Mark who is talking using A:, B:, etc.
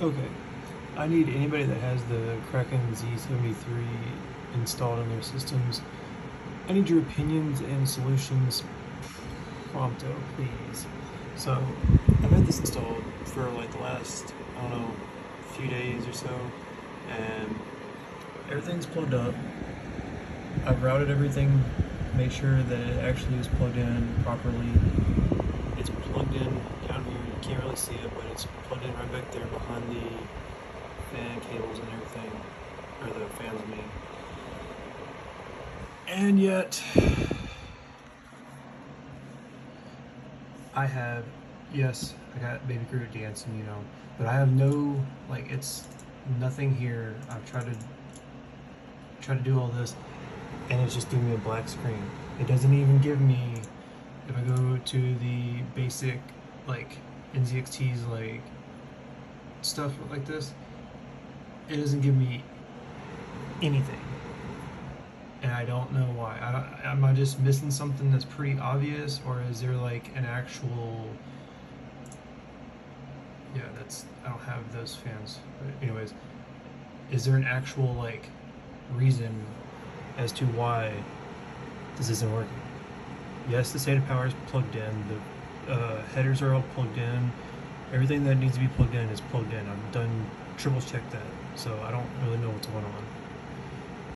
A: Okay, I need anybody that has the Kraken Z73 installed in their systems. I need your opinions and solutions pronto, please. So, I've had this installed for like the last, I don't know, few days or so, and everything's plugged up. I've routed everything, made sure that it actually is plugged in properly. It's plugged in down here, you can't really see it, but it's plugged in right back there behind the fan cables and everything, or the fans I mean. And yet, I have, yes, I got Baby Groot dancing, you know, but I have no, like, it's nothing here. I've tried to do all this, and it's just giving me a black screen. It doesn't even give me, if I go to the basic, like, NZXT's, like, stuff like this, it doesn't give me anything. And I don't know why. Am I just missing something that's pretty obvious, or is there like an actual? Yeah, I don't have those fans. But anyways, is there an actual like reason as to why this isn't working? Yes, the SATA power is plugged in. The headers are all plugged in. Everything that needs to be plugged in is plugged in. I've done triple check that, so I don't really know what's going on.